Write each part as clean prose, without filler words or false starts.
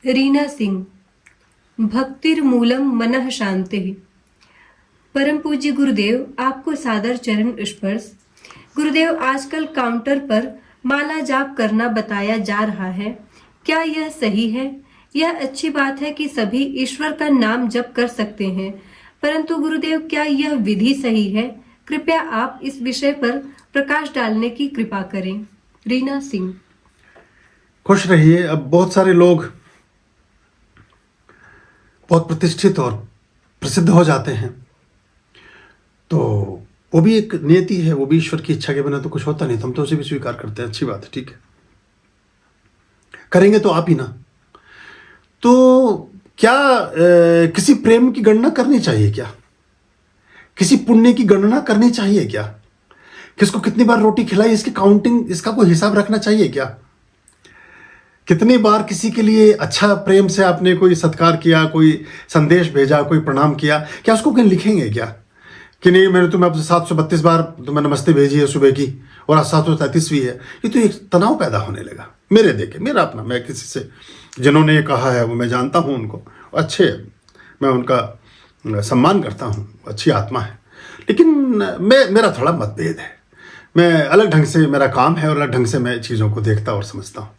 रीना सिंह। भक्तिर्मूलम मनः शांति। परम पूज्य गुरुदेव, आपको सादर चरण स्पर्श। गुरुदेव, आजकल काउंटर पर माला जाप करना बताया जा रहा है, क्या यह सही है? यह अच्छी बात है कि सभी ईश्वर का नाम जप कर सकते हैं, परंतु गुरुदेव, क्या यह विधि सही है? कृपया आप इस विषय पर प्रकाश डालने की कृपा करें। रीना सिंह। खुश रहिए। अब बहुत सारे लोग बहुत प्रतिष्ठित और प्रसिद्ध हो जाते हैं, तो वो भी एक नियति है, वो भी ईश्वर की इच्छा के बिना तो कुछ होता नहीं, तो हम तो उसे भी स्वीकार करते हैं। अच्छी बात है, ठीक है, करेंगे तो आप ही ना। तो क्या किसी प्रेम की गणना करनी चाहिए क्या? किसी पुण्य की गणना करनी चाहिए क्या? किसको कितनी बार रोटी खिलाई, इसकी काउंटिंग, इसका कोई हिसाब रखना चाहिए क्या? कितनी बार किसी के लिए अच्छा प्रेम से आपने कोई सत्कार किया, कोई संदेश भेजा, कोई प्रणाम किया, क्या उसको कहीं लिखेंगे क्या कि नहीं मैंने तुम्हें अब 732 बार तुम्हें नमस्ते भेजी है सुबह की और आज 733वीं है? ये तो एक तनाव पैदा होने लगा। मेरे देखे, मेरा अपना, मैं किसी से जिन्होंने ये कहा है वो मैं जानता हूँ, उनको अच्छे, मैं उनका सम्मान करता हूँ, अच्छी आत्मा है, लेकिन मेरा थोड़ा मतभेद है। मैं अलग ढंग से, मेरा काम है और अलग ढंग से मैं चीज़ों को देखता और समझता हूँ,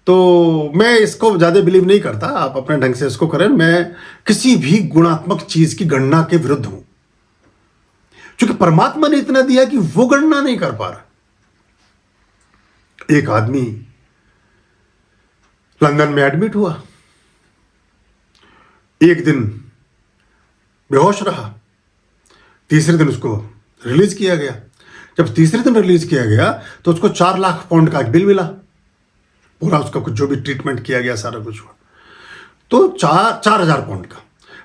तो मैं इसको ज़्यादा बिलीव नहीं करता। आप अपने ढंग से इसको करें। मैं किसी भी गुणात्मक चीज़ की गणना के विरुद्ध हूं, क्योंकि परमात्मा ने इतना दिया कि वो गणना नहीं कर पा रहा। एक आदमी लंदन में एडमिट हुआ, एक दिन बेहोश रहा, तीसरे दिन उसको रिलीज किया गया। जब तीसरे दिन रिलीज किया गया तो उसको 4 लाख पाउंड का एक बिल मिला, पूरा उसका कुछ जो भी ट्रीटमेंट किया गया सारा कुछ हुआ, तो 4,000 पाउंड का,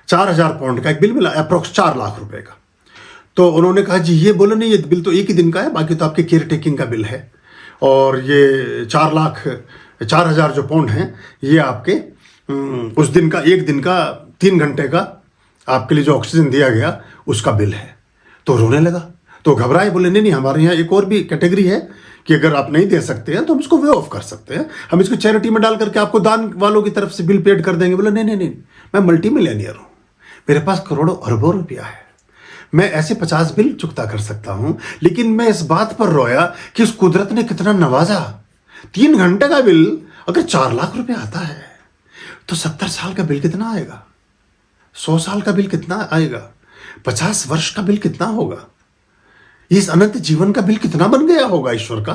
4,000 पाउंड का एक बिल मिला, अप्रोक्स 4 लाख रुपए का। तो उन्होंने कहा जी ये बोलो नहीं, ये बिल तो एक ही दिन का है, बाकी तो आपके केयर टेकिंग का बिल है, और ये 4,000 जो पाउंड हैं ये आपके उस दिन का, एक दिन का 3 घंटे का आपके लिए जो ऑक्सीजन दिया गया उसका बिल है। तो रोने लगा, तो घबराए, बोले नहीं नहीं, हमारे यहाँ एक और भी कैटेगरी है कि अगर आप नहीं दे सकते हैं तो हम इसको वे ऑफ कर सकते हैं, हम इसको चैरिटी में डाल करके आपको दान वालों की तरफ से बिल पेड कर देंगे। बोले नहीं नहीं नहीं, मैं मल्टी मिलियनियर हूँ, मेरे पास करोड़ों अरबों रुपया है, मैं ऐसे 50 बिल चुकता कर सकता हूं, लेकिन मैं इस बात पर रोया कि उस कुदरत ने कितना नवाजा। 3 घंटे का बिल अगर 4 लाख रुपए आता है तो 70 साल का बिल कितना आएगा, 100 साल का बिल कितना आएगा, 50 वर्ष का बिल कितना होगा, इस अनंत जीवन का बिल कितना बन गया होगा ईश्वर का।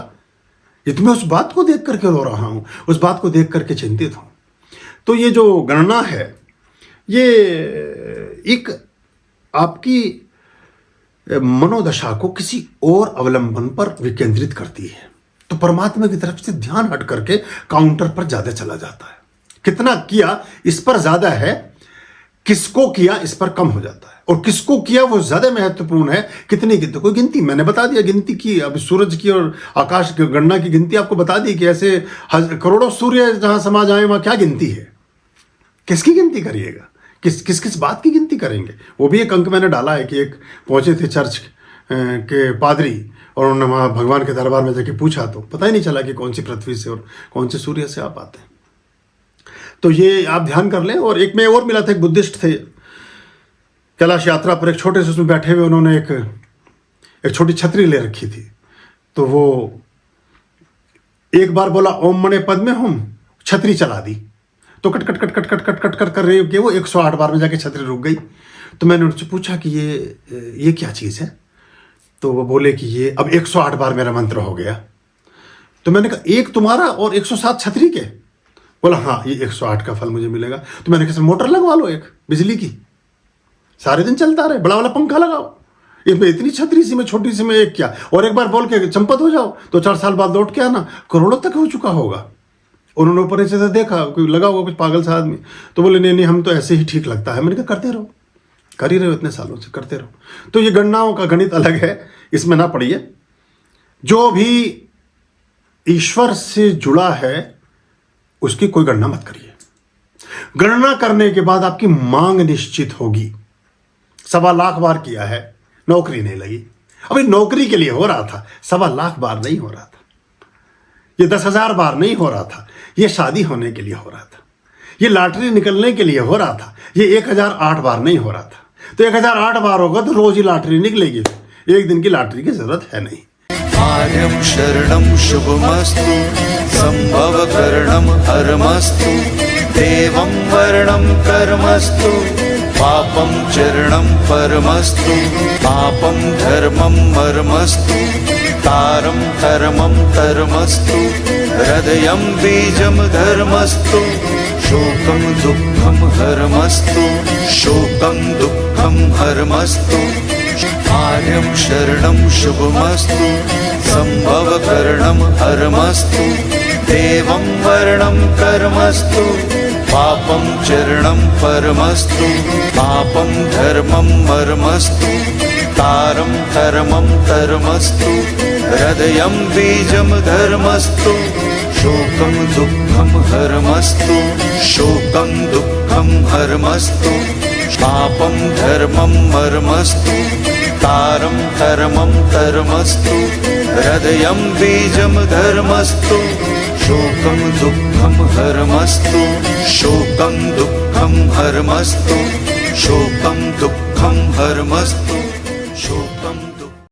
ये तो मैं उस बात को देख करके रो रहा हूं, उस बात को देख करके चिंतित हूं। तो ये जो गणना है ये एक आपकी मनोदशा को किसी और अवलंबन पर विकेंद्रित करती है, तो परमात्मा की तरफ से ध्यान हट करके काउंटर पर ज्यादा चला जाता है। कितना किया इस पर ज्यादा है, किसको किया इस पर कम हो जाता है, और किसको किया वो ज्यादा महत्वपूर्ण है। कितनी की तो कोई गिनती मैंने बता दिया, गिनती की, अब सूरज की और आकाश की गणना की गिनती आपको बता दी कि ऐसे करोड़ों सूर्य जहां समा जाए वहां क्या गिनती है, किसकी गिनती करिएगा, किस बात की गिनती करेंगे। वो भी एक अंक मैंने डाला है कि एक पहुंचे थे चर्च के पादरी और उन्होंने वहाँ भगवान के दरबार में जाके पूछा तो पता ही नहीं चला कि कौन सी पृथ्वी से और कौन से सूर्य से आप आते हैं। तो ये आप ध्यान कर लें। और एक में और मिला था, एक बुद्धिस्ट थे, कैलाश यात्रा पर एक छोटे से उसमें बैठे हुए, उन्होंने एक छोटी छतरी ले रखी थी, तो वो एक बार बोला ओम मने पद्मे हुम, छतरी चला दी, तो cut cut cut cut cut cut cut cut कर रही कि वो 108 बार में जाके छतरी रुक गई। तो मैंने उनसे पूछा कि ये क्या चीज़ है, तो वो बोले कि ये अब 108 बार मेरा मंत्र हो गया। तो मैंने कहा एक तुम्हारा और 107 छतरी के? बोला हाँ, ये 108 का फल मुझे मिलेगा। तो मैंने कहा मोटर लगवा लो एक बिजली की, सारे दिन चलता रहे, बड़ा वाला पंखा लगाओ, इसमें इतनी छतरी सी में छोटी सी में एक क्या, और एक बार बोल के चंपत हो जाओ, तो 4 साल बाद लौट के आना, करोड़ों तक हो चुका होगा। उन्होंने ऊपर से देखा कोई लगा हुआ कुछ पागल सा आदमी, तो बोले नहीं नहीं, हम तो ऐसे ही ठीक लगता है। मैंने कहा करते रहो, कर ही रहे हो इतने सालों से, करते रहो। तो ये गणनाओं का गणित अलग है, इसमें ना पड़िए। जो भी ईश्वर से जुड़ा है उसकी कोई गणना मत करिए। गणना करने के बाद आपकी मांग निश्चित होगी। 1.25 लाख बार किया है, नौकरी नहीं लगी, अभी नौकरी के लिए हो रहा था, 1.25 लाख बार नहीं हो रहा था, ये 10,000 बार नहीं हो रहा था, ये शादी होने के लिए हो रहा था, ये लॉटरी निकलने के लिए हो रहा था, ये 1008 बार नहीं हो रहा था। तो 1008 बार होगा तो रोज ही लॉटरी निकलेगी, एक दिन की लॉटरी की जरूरत है नहीं। आर्यं शरणं शुभमस्तु, संभवकरणं हरमस्तु, देवं वर्णं कर्मस्तु, पापं चरणं परमस्तु, पापं धर्मं मर्मस्तु, तारं धर्मं धर्मस्तु, हृदयं बीजं धर्मस्तु, शोकं दुःखं हरमस्तु, शोकं दुःखं हरमस्तु। आर्यं शरणं शुभमस्तु, संभवकरणं हरमस्तु, देवं वर्णं कर्मस्तु, पापं चरणं परमस्तु, पापं धर्मं मर्मस्तु, तारं धर्मं धर्मस्तु, हृदयं बीजं धर्मस्तु, शोकं दुःखं हरमस्तु, शोकं दुःखं हरमस्तु, पापं धर्मं मर्मस्तु, तारं धर्मं धर्मस्तु, हृदयं बीजं धर्मस्तु, शोकं दुःखं हरमस्तु, शोकं दुःखं हरमस्तु, शोकं दुःखं हरमस्तु, शोकं